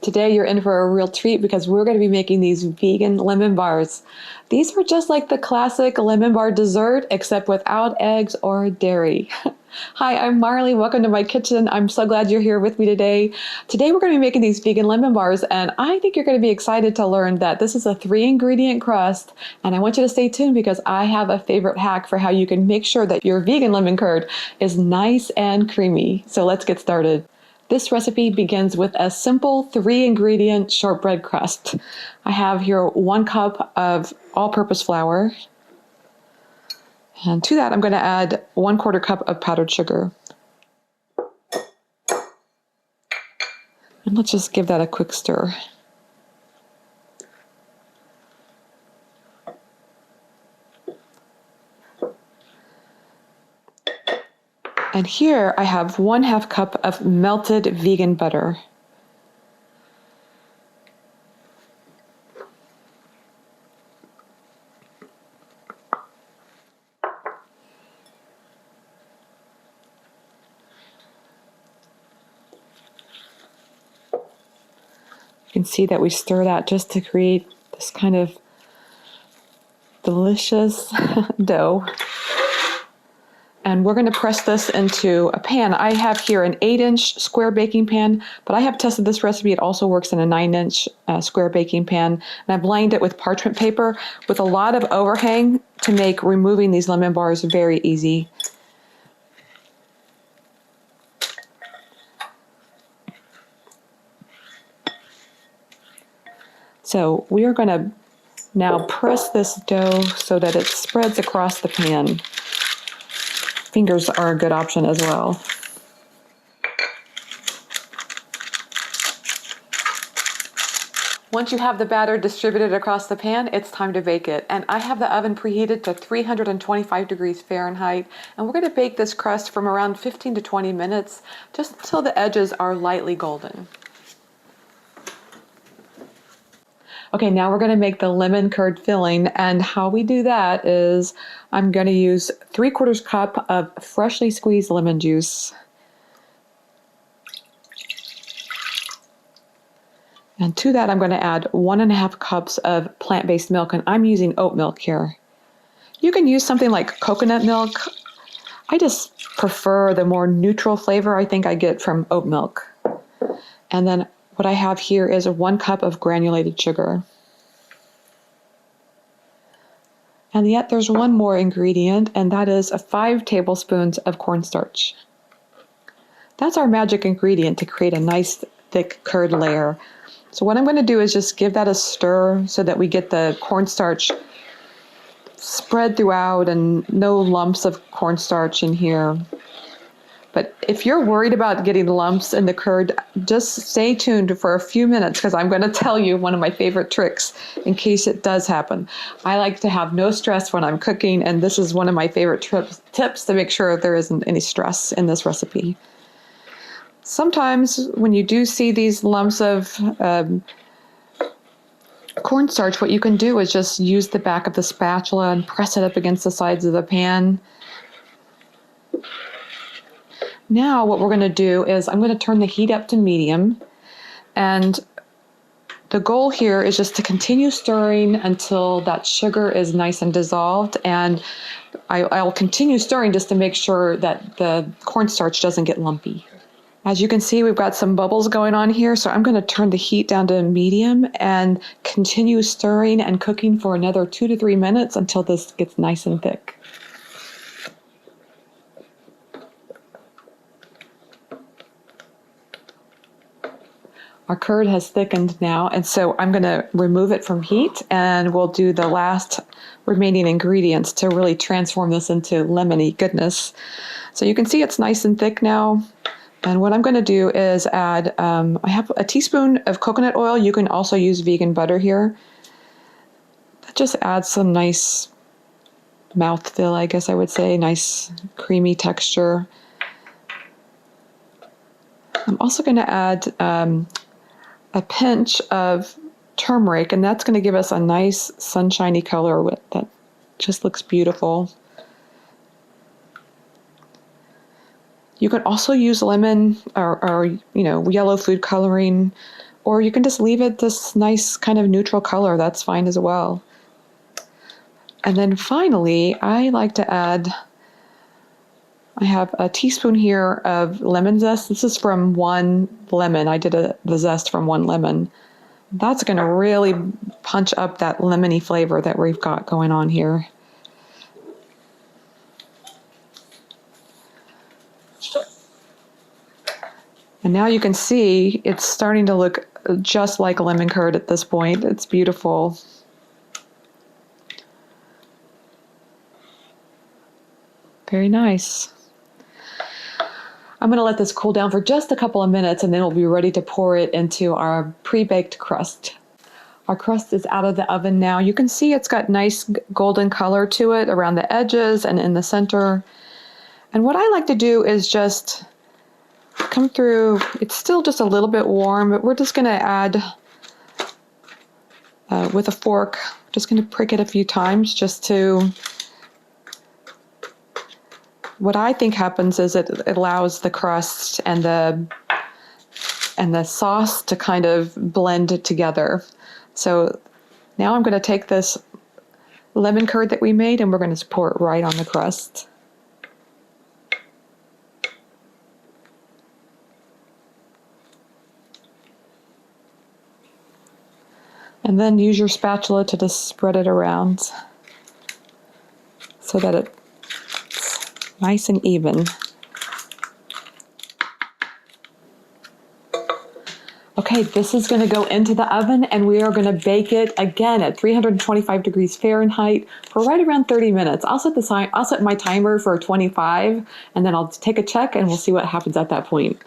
Today you're in for a real treat because we're going to be making these vegan lemon bars. These are just like the classic lemon bar dessert, except without eggs or dairy. Hi, I'm Marley. Welcome to my kitchen. I'm so glad you're here with me today. Today we're going to be making these vegan lemon bars, and I think you're going to be excited to learn that this is a 3-ingredient crust, and I want you to stay tuned because I have a favorite hack for how you can make sure that your vegan lemon curd is nice and creamy. So let's get started. This recipe begins with a simple 3-ingredient shortbread crust. I have here 1 cup of all-purpose flour. And to that, I'm going to add 1/4 cup of powdered sugar. And let's just give that a quick stir. And here I have 1/2 cup of melted vegan butter. You can see that we stir that just to create this kind of delicious dough. And we're going to press this into a pan. I have here an 8-inch square baking pan, but I have tested this recipe. It also works in a 9-inch square baking pan. And I've lined it with parchment paper with a lot of overhang to make removing these lemon bars very easy. So we are going to now press this dough so that it spreads across the pan. Fingers are a good option as well. Once you have the batter distributed across the pan, it's time to bake it. And I have the oven preheated to 325 degrees Fahrenheit. And we're going to bake this crust from around 15 to 20 minutes, just until the edges are lightly golden. Okay, now we're going to make the lemon curd filling, and how we do that is I'm going to use 3/4 cup of freshly squeezed lemon juice. And to that I'm going to add 1.5 cups of plant-based milk, and I'm using oat milk here. You can use something like coconut milk. I just prefer the more neutral flavor I think I get from oat milk. And then what I have here is 1 cup of granulated sugar. And yet there's one more ingredient, and that is 5 tablespoons of cornstarch. That's our magic ingredient to create a nice thick curd layer. So what I'm going to do is just give that a stir so that we get the cornstarch spread throughout and no lumps of cornstarch in here. But if you're worried about getting lumps in the curd, just stay tuned for a few minutes because I'm going to tell you one of my favorite tricks in case it does happen. I like to have no stress when I'm cooking, and this is one of my favorite tips to make sure there isn't any stress in this recipe. Sometimes when you do see these lumps of cornstarch, what you can do is just use the back of the spatula and press it up against the sides of the pan. Now what we're going to do is I'm going to turn the heat up to medium, and the goal here is just to continue stirring until that sugar is nice and dissolved, and I'll continue stirring just to make sure that the cornstarch doesn't get lumpy. As you can see, we've got some bubbles going on here, so I'm going to turn the heat down to medium and continue stirring and cooking for another 2 to 3 minutes until this gets nice and thick. Our curd has thickened now, and so I'm going to remove it from heat, and we'll do the last remaining ingredients to really transform this into lemony goodness. So you can see it's nice and thick now, and what I'm going to do is add, I have a teaspoon of coconut oil. You can also use vegan butter here. That just adds some nice mouthfeel, I guess I would say, nice creamy texture. I'm also going to add a pinch of turmeric, and that's going to give us a nice sunshiny color that just looks beautiful. You can also use lemon or yellow food coloring or you can just leave it this nice kind of neutral color. That's fine as well. And then finally, I like to add, I have a teaspoon here of lemon zest. This is from one lemon. I did the zest from one lemon. That's going to really punch up that lemony flavor that we've got going on here. And now you can see it's starting to look just like lemon curd at this point. It's beautiful. Very nice. I'm going to let this cool down for just a couple of minutes and then we'll be ready to pour it into our pre-baked crust. Our crust is out of the oven now. You can see it's got nice golden color to it around the edges and in the center. And what I like to do is just come through. It's still just a little bit warm, but we're just going to add with a fork, just going to prick it a few times just to, what I think happens is it allows the crust and the sauce to kind of blend together. So now I'm going to take this lemon curd that we made and we're going to pour it right on the crust. And then use your spatula to just spread it around so that it's nice and even. Okay, this is going to go into the oven and we are going to bake it again at 325 degrees Fahrenheit for right around 30 minutes. I'll set my timer for 25 and then I'll take a check and we'll see what happens at that point.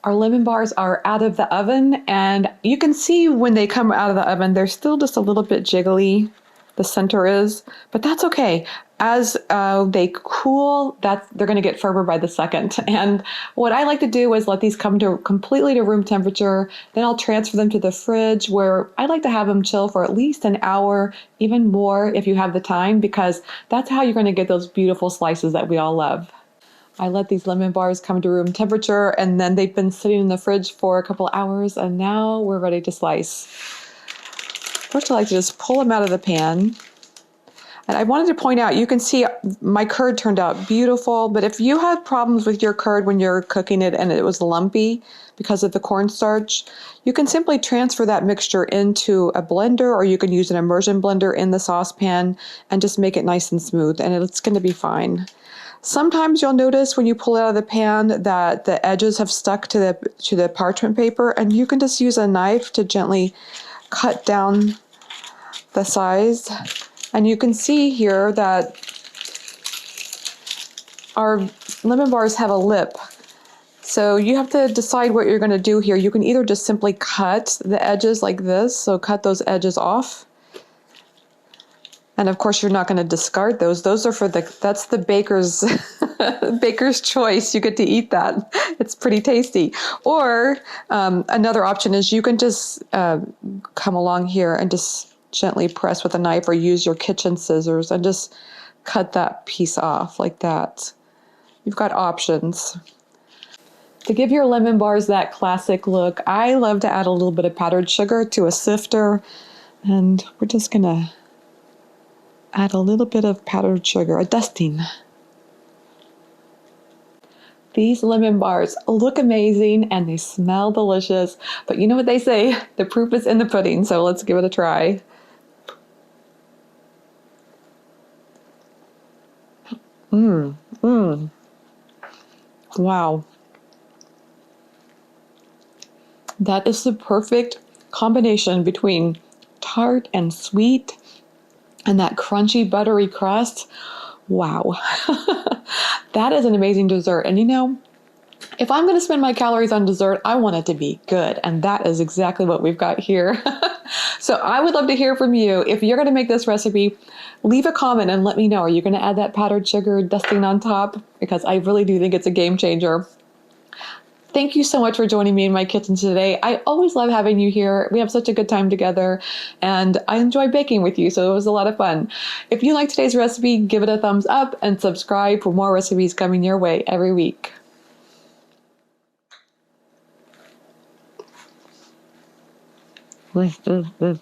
Our lemon bars are out of the oven and you can see when they come out of the oven, they're still just a little bit jiggly. The center is, but that's okay. As they cool, they're going to get firmer by the second. And what I like to do is let these come to completely to room temperature. Then I'll transfer them to the fridge where I like to have them chill for at least an hour, even more if you have the time, because that's how you're going to get those beautiful slices that we all love. I let these lemon bars come to room temperature and then they've been sitting in the fridge for a couple hours and now we're ready to slice. First I like to just pull them out of the pan. And I wanted to point out, you can see my curd turned out beautiful, but if you had problems with your curd when you're cooking it and it was lumpy because of the cornstarch, you can simply transfer that mixture into a blender or you can use an immersion blender in the saucepan and just make it nice and smooth and it's going to be fine. Sometimes you'll notice when you pull it out of the pan that the edges have stuck to the parchment paper and you can just use a knife to gently cut down the size. And you can see here that our lemon bars have a lip. So you have to decide what you're going to do here. You can either just simply cut the edges like this, so cut those edges off. And of course, you're not going to discard those. Those are that's the baker's baker's choice. You get to eat that. It's pretty tasty. Or another option is you can just come along here and just gently press with a knife or use your kitchen scissors and just cut that piece off like that. You've got options. To give your lemon bars that classic look, I love to add a little bit of powdered sugar to a sifter. And we're just going to add a little bit of powdered sugar, a dusting. These lemon bars look amazing and they smell delicious, but you know what they say, the proof is in the pudding, so let's give it a try. Wow. That is the perfect combination between tart and sweet and that crunchy buttery crust. Wow. That is an amazing dessert. And you know, if I'm going to spend my calories on dessert, I want it to be good. And that is exactly what we've got here. So I would love to hear from you. If you're going to make this recipe, leave a comment and let me know. Are you going to add that powdered sugar dusting on top? Because I really do think it's a game changer. Thank you so much for joining me in my kitchen today. I always love having you here. We have such a good time together and I enjoy baking with you, so it was a lot of fun. If you like today's recipe, give it a thumbs up and subscribe for more recipes coming your way every week. Ugh, ugh, ugh.